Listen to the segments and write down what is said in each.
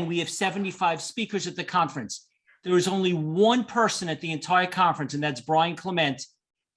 we have 75 speakers at the conference. There is only one person at the entire conference, and that's Brian Clement,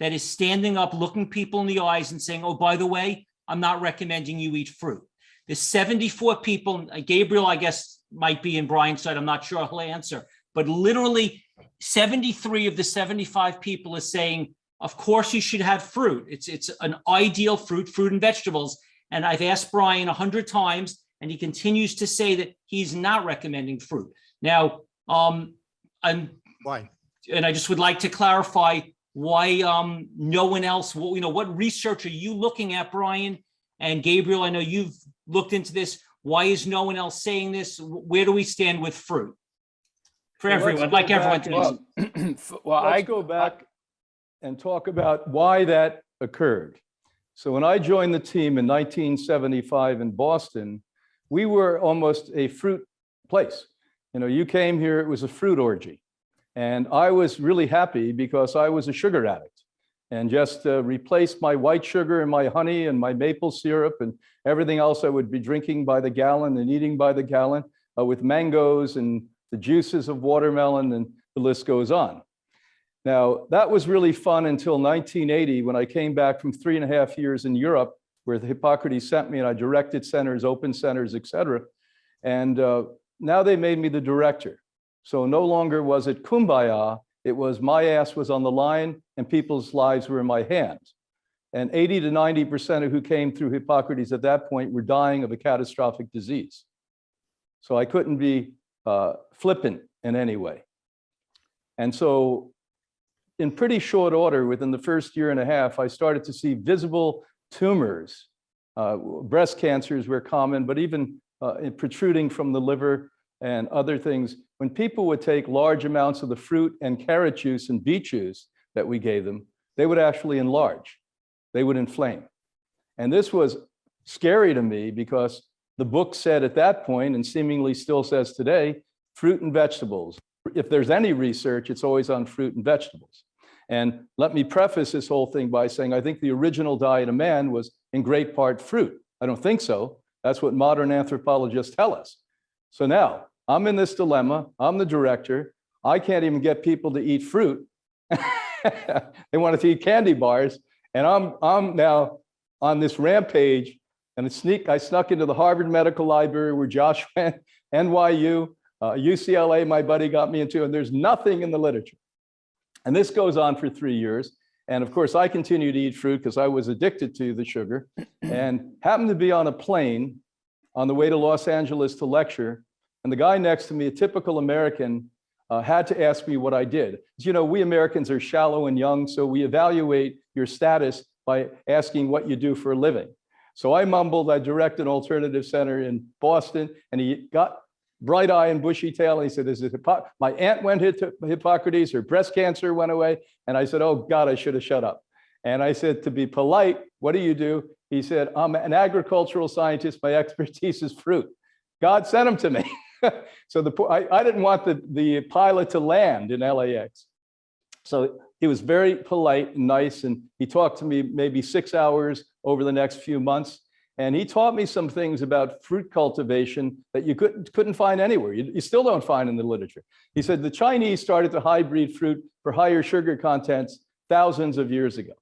that is standing up, looking people in the eyes and saying, oh, by the way, I'm not recommending you eat fruit. The 74 people, Gabriel, I guess, might be in Brian's side. I'm not sure he'll answer. But literally 73 of the 75 people are saying, of course you should have fruit. It's an ideal fruit and vegetables. And I've asked Brian 100 times, and he continues to say that he's not recommending fruit. Now, Why? And I just would like to clarify why no one else, what research are you looking at, Brian? And Gabriel, I know you've looked into this. Why is no one else saying this? Where do we stand with fruit? For everyone, I'd like everyone to know. Let's go back and talk about why that occurred. So when I joined the team in 1975 in Boston, we were almost a fruit place. You came here, it was a fruit orgy. And I was really happy because I was a sugar addict and just replaced my white sugar and my honey and my maple syrup and everything else I would be drinking by the gallon and eating by the gallon with mangoes and the juices of watermelon, and the list goes on. Now, that was really fun until 1980 when I came back from 3.5 years in Europe, where the Hippocrates sent me and I directed centers, open centers, et cetera. And now they made me the director. So no longer was it kumbaya, it was my ass was on the line and people's lives were in my hands. And 80 to 90% of who came through Hippocrates at that point were dying of a catastrophic disease. So I couldn't be flippant in any way. And so in pretty short order, within the first 1.5 years, I started to see visible tumors. Breast cancers were common, but even protruding from the liver and other things. When people would take large amounts of the fruit and carrot juice and beet juice that we gave them, they would actually enlarge. They would inflame. And this was scary to me because the book said at that point, and seemingly still says today, fruit and vegetables. If there's any research, it's always on fruit and vegetables. And let me preface this whole thing by saying, I think the original diet of man was in great part fruit. I don't think so. That's what modern anthropologists tell us. So now I'm in this dilemma. I'm the director. I can't even get people to eat fruit. They want to eat candy bars. And I'm now on this rampage. And I snuck into the Harvard Medical Library where Josh went, NYU, UCLA, my buddy got me into, and there's nothing in the literature. And this goes on for 3 years. And of course, I continued to eat fruit because I was addicted to the sugar and happened to be on a plane on the way to Los Angeles to lecture. And the guy next to me, a typical American, had to ask me what I did. As we Americans are shallow and young, so we evaluate your status by asking what you do for a living. So I mumbled, I direct an alternative center in Boston, and he got bright eye and bushy tail. And he said, my aunt went to Hippocrates, her breast cancer went away. And I said, oh God, I should have shut up. And I said, to be polite, what do you do? He said, I'm an agricultural scientist. My expertise is fruit. God sent him to me. So I didn't want the pilot to land in LAX. So he was very polite and nice. And he talked to me maybe 6 hours over the next few months. And he taught me some things about fruit cultivation that you couldn't find anywhere. You still don't find in the literature. He said the Chinese started to hybrid fruit for higher sugar contents thousands of years ago.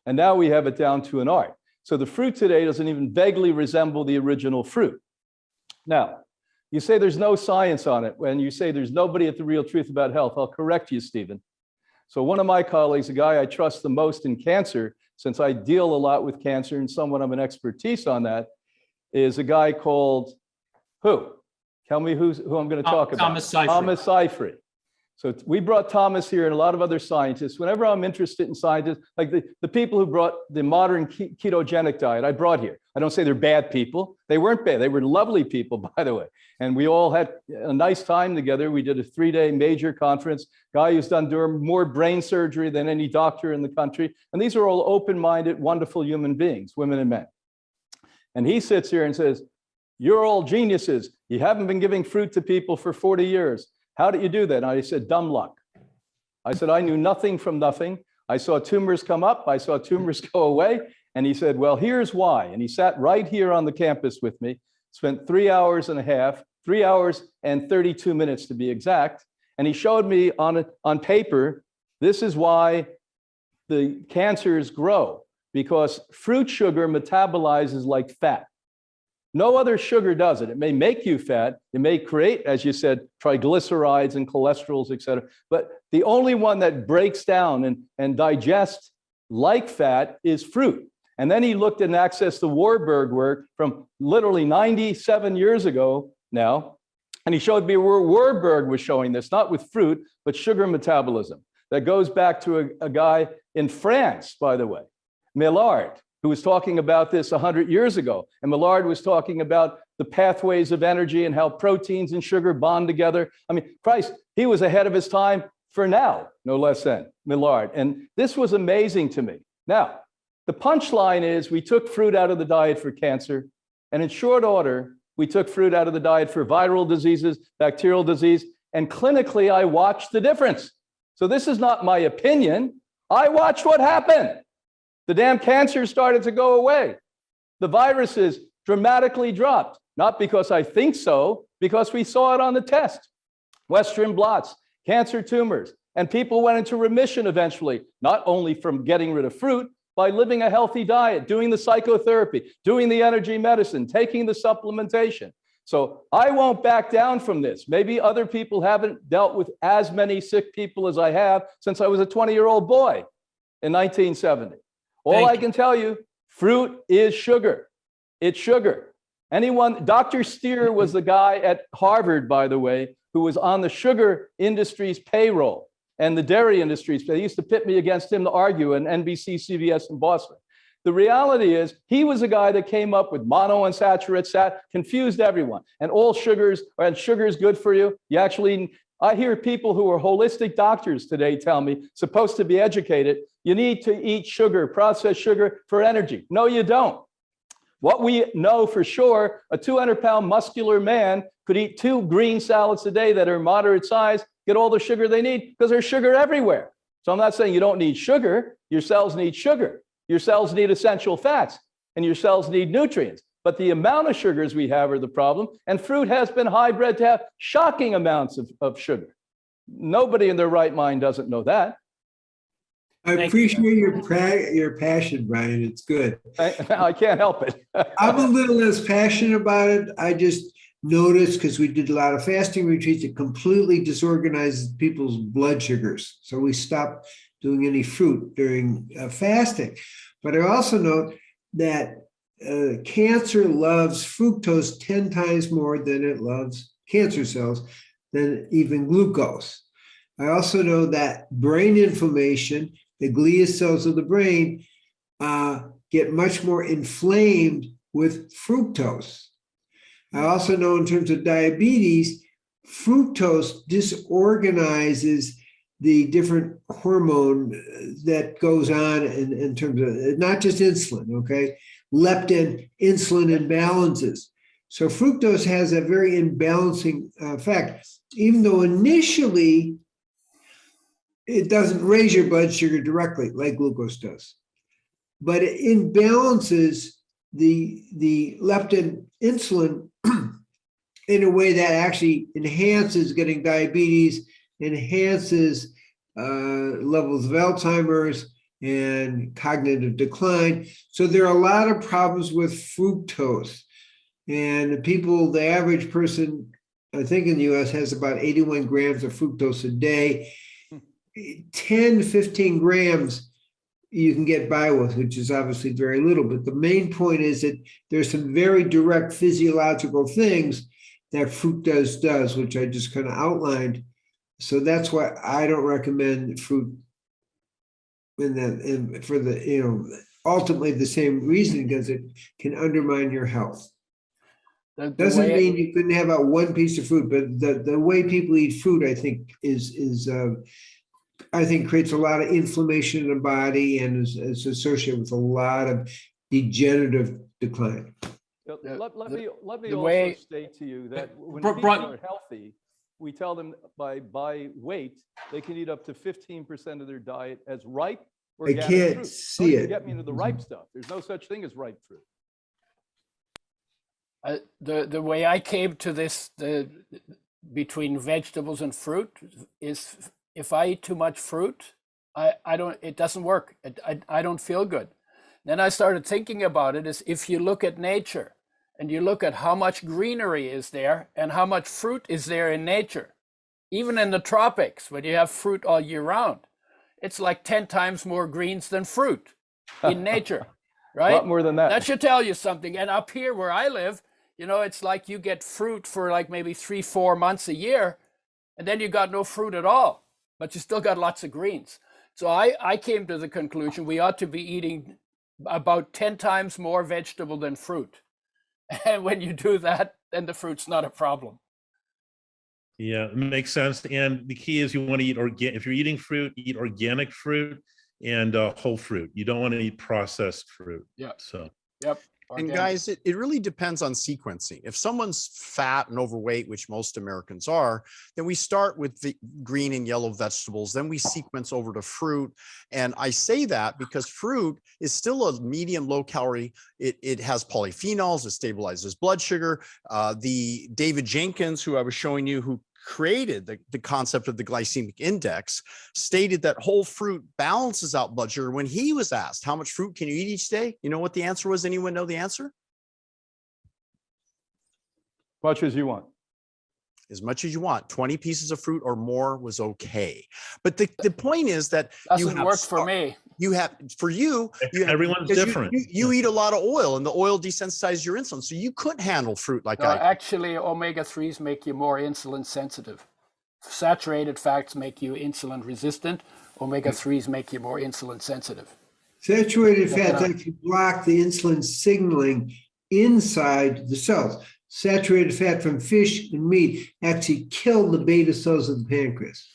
And now we have it down to an art. So the fruit today doesn't even vaguely resemble the original fruit. Now, you say there's no science on it. When you say there's nobody at The Real Truth About Health, I'll correct you, Stephen. So one of my colleagues, a guy I trust the most in cancer, since I deal a lot with cancer and somewhat of an expertise on that, is a guy called who? Tell me who I'm going to talk about. Thomas Seyfried. Thomas Seyfried. So we brought Thomas here and a lot of other scientists. Whenever I'm interested in scientists, like the people who brought the modern ketogenic diet, I brought here. I don't say they're bad people. They weren't bad. They were lovely people, by the way. And we all had a nice time together. We did a 3-day major conference. Guy who's done more brain surgery than any doctor in the country. And these are all open-minded, wonderful human beings, women and men. And he sits here and says, you're all geniuses. You haven't been giving fruit to people for 40 years. How did you do that? And I said, dumb luck. I said, I knew nothing from nothing. I saw tumors come up. I saw tumors go away. And he said, well, here's why. And he sat right here on the campus with me, spent 3.5 hours, 3 hours and 32 minutes to be exact. And he showed me on paper, this is why the cancers grow, because fruit sugar metabolizes like fat. No other sugar does it. It may make you fat. It may create, as you said, triglycerides and cholesterols, et cetera. But the only one that breaks down and digests like fat is fruit. And then he looked and accessed the Warburg work from literally 97 years ago now. And he showed me where Warburg was showing this, not with fruit, but sugar metabolism. That goes back to a guy in France, by the way, Maillard, who was talking about this 100 years ago. And Maillard was talking about the pathways of energy and how proteins and sugar bond together. I mean, Christ, he was ahead of his time for now, no less than Maillard. And this was amazing to me. Now, the punchline is we took fruit out of the diet for cancer. And in short order, we took fruit out of the diet for viral diseases, bacterial disease, and clinically, I watched the difference. So this is not my opinion. I watched what happened. The damn cancer started to go away. The viruses dramatically dropped, not because I think so, because we saw it on the test. Western blots, cancer tumors, and people went into remission eventually, not only from getting rid of fruit, by living a healthy diet, doing the psychotherapy, doing the energy medicine, taking the supplementation. So I won't back down from this. Maybe other people haven't dealt with as many sick people as I have since I was a 20-year-old boy in 1970. All I can tell you, fruit is sugar. It's sugar. Dr. Steer was the guy at Harvard, by the way, who was on the sugar industry's payroll and the dairy industries. They used to pit me against him to argue in NBC, CBS in Boston. The reality is he was a guy that came up with monounsaturated, confused everyone. And all sugars, and sugar is good for you. You actually, I hear people who are holistic doctors today tell me, supposed to be educated, you need to eat sugar, processed sugar for energy. No, you don't. What we know for sure, a 200-pound muscular man could eat 2 green salads a day that are moderate size, get all the sugar they need, because there's sugar everywhere. So I'm not saying you don't need sugar. Your cells need sugar. Your cells need essential fats, and your cells need nutrients. But the amount of sugars we have are the problem, and fruit has been hybrid to have shocking amounts of sugar. Nobody in their right mind doesn't know that. I appreciate your passion, Brian. It's good. I can't help it. I'm a little less passionate about it. I just noticed, because we did a lot of fasting retreats, it completely disorganizes people's blood sugars. So we stopped doing any fruit during fasting. But I also note that cancer loves fructose 10 times more than it loves cancer cells, than even glucose. I also know that brain inflammation, the glia cells of the brain, get much more inflamed with fructose. I also know in terms of diabetes, fructose disorganizes the different hormone that goes on in terms of not just insulin, okay? Leptin, insulin imbalances. So fructose has a very imbalancing effect, even though initially it doesn't raise your blood sugar directly like glucose does. But it imbalances the leptin insulin in a way that actually enhances getting diabetes, enhances levels of Alzheimer's and cognitive decline. So there are a lot of problems with fructose. And the average person, I think in the US, has about 81 grams of fructose a day. 10, 15 grams you can get by with, which is obviously very little. But the main point is that there's some very direct physiological things that fructose does, which I just kind of outlined. So that's why I don't recommend fruit for the, ultimately the same reason, because it can undermine your health. Doesn't mean you couldn't have out one piece of fruit, but the way people eat fruit, I think, I think creates a lot of inflammation in the body and is associated with a lot of degenerative decline. Let me also state to you that when people are healthy, we tell them by weight, they can eat up to 15% of their diet as ripe organic fruit. I can't see it. Get me into the ripe stuff. There's no such thing as ripe fruit. The way I came to this, between vegetables and fruit, is if I eat too much fruit, I don't, it doesn't work. I don't feel good. Then I started thinking about it is if you look at nature and you look at how much greenery is there and how much fruit is there in nature, even in the tropics, when you have fruit all year round, it's like 10 times more greens than fruit in nature, right? A lot more than that. That should tell you something. And up here where I live, you know, it's like you get fruit for like maybe 3-4 months a year, and then you got no fruit at all, but you still got lots of greens. So I came to the conclusion we ought to be eating about 10 times more vegetable than fruit. And when you do that, then the fruit's not a problem. Yeah, it makes sense. And the key is you want to eat organic. If you're eating fruit, eat organic fruit and whole fruit. You don't want to eat processed fruit. Yeah. So. Yep. And guys, it really depends on sequencing. If someone's fat and overweight, which most Americans are, then we start with the green and yellow vegetables, then we sequence over to fruit. And I say that because fruit is still a medium low calorie. It has polyphenols, it stabilizes blood sugar. The David Jenkins, who I was showing you, who created the concept of the glycemic index, stated that whole fruit balances out blood sugar. When he was asked, how much fruit can you eat each day? You know what the answer was? Anyone know the answer? Much as you want. As much as you want. 20 pieces of fruit or more was okay. But the point is that doesn't work for me. You have, for you, Everyone's different. You eat a lot of oil, and the oil desensitizes your insulin. So you couldn't handle fruit like I. Actually, omega-3s make you more insulin sensitive. Saturated fats make you insulin resistant. Omega-3s make you more insulin sensitive. Saturated fats actually block the insulin signaling inside the cells. Saturated fat from fish and meat actually kill the beta cells of the pancreas.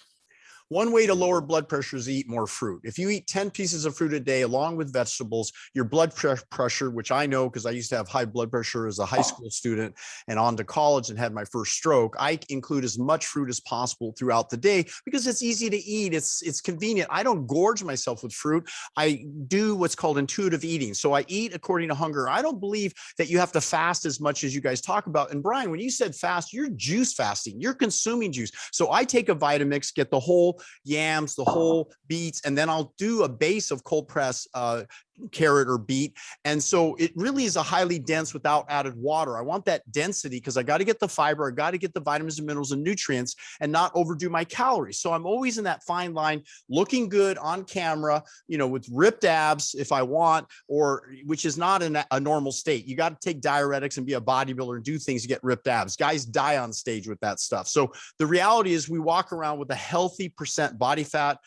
One way to lower blood pressure is to eat more fruit. If you eat 10 pieces of fruit a day along with vegetables, your blood pressure, which I know because I used to have high blood pressure as a high school student and on to college and had my first stroke, I include as much fruit as possible throughout the day because it's easy to eat. It's convenient. I don't gorge myself with fruit. I do what's called intuitive eating. So I eat according to hunger. I don't believe that you have to fast as much as you guys talk about. And Brian, when you said fast, you're juice fasting. You're consuming juice. So I take a Vitamix, get the whole yams, the whole beets, and then I'll do a base of cold press carrot or beet. And so it really is a highly dense without added water. I want that density because I got to get the fiber, I got to get the vitamins and minerals and nutrients and not overdo my calories. So I'm always in that fine line, looking good on camera, you know, with ripped abs if I want, or which is not in a normal state. You got to take diuretics and be a bodybuilder and do things to get ripped abs. Guys die on stage with that stuff. So the reality is we walk around with a healthy percent body fat,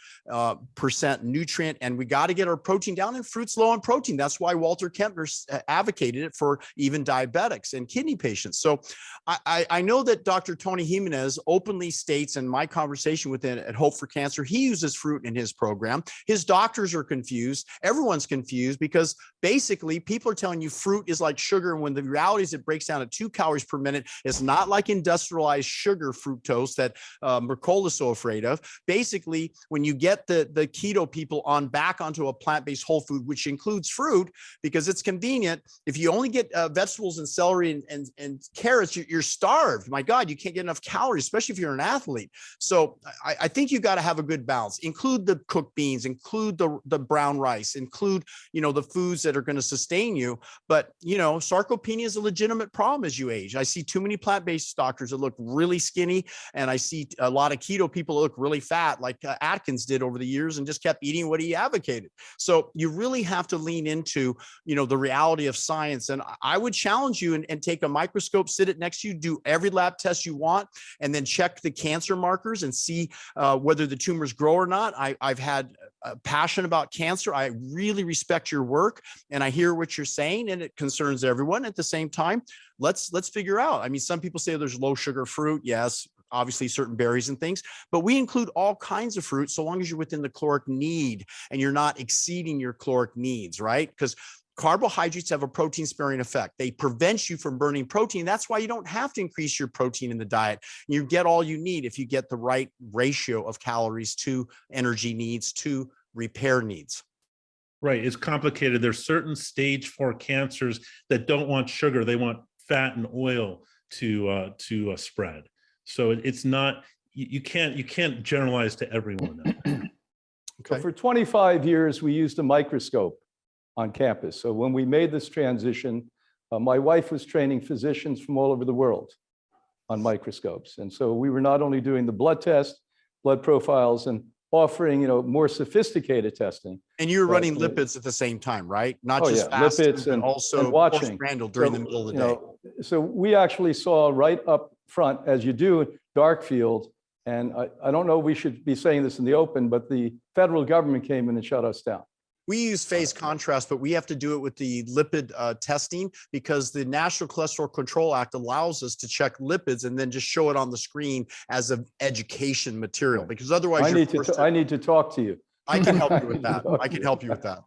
percent nutrient, and we got to get our protein down, and fruits low on protein. That's why Walter Kempner advocated it for even diabetics and kidney patients. So I know that Dr. Tony Jimenez openly states in my conversation with him at Hope for Cancer, he uses fruit in his program. His doctors are confused. Everyone's confused because basically people are telling you fruit is like sugar. And when the reality is it breaks down at 2 calories per minute, it's not like industrialized sugar fructose that Mercola is so afraid of. Basically, when you get the keto people on back onto a plant-based whole food, which includes fruit, because it's convenient. If you only get vegetables and celery and carrots, you're starved. My God, you can't get enough calories, especially if you're an athlete. So I think you got to have a good balance. Include the cooked beans, include the brown rice, include, you know, the foods that are going to sustain you. But, you know, sarcopenia is a legitimate problem as you age. I see too many plant-based doctors that look really skinny, and I see a lot of keto people that look really fat, like Atkins did over the years and just kept eating what he advocated. So you really have to lean into, you know, the reality of science. And I would challenge you and take a microscope, sit it next to you, do every lab test you want, and then check the cancer markers and see whether the tumors grow or not. I've had a passion about cancer. I really respect your work and I hear what you're saying, and it concerns everyone. At the same time, let's figure out. I mean, some people say there's low sugar fruit. Yes, obviously certain berries and things, but we include all kinds of fruit so long as you're within the caloric need and you're not exceeding your caloric needs, right? Because carbohydrates have a protein sparing effect. They prevent you from burning protein. That's why you don't have to increase your protein in the diet. You get all you need if you get the right ratio of calories to energy needs to repair needs. Right. It's complicated. There's certain stage 4 cancers that don't want sugar. They want fat and oil to spread. So it's not, you can't generalize to everyone. So Okay. for 25 years, we used a microscope on campus. So when we made this transition, my wife was training physicians from all over the world on microscopes. And so we were not only doing the blood test, blood profiles, and offering, more sophisticated testing. And you were running Right. lipids at the same time, right? Not Oh, just yeah, fasting, lipids but and also watching. postprandial during So, the middle of the day. So we actually saw right up front, as you do, dark field. And I don't know, we should be saying this in the open, but the federal government came in and shut us down. We use phase contrast, but we have to do it with the lipid testing because the National Cholesterol Control Act allows us to check lipids and then just show it on the screen as an education material, because otherwise I you're need forced I need to talk to you. I can help you with that. I can help you with that.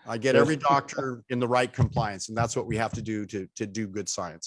I get every doctor in the right compliance, and that's what we have to do to do good science.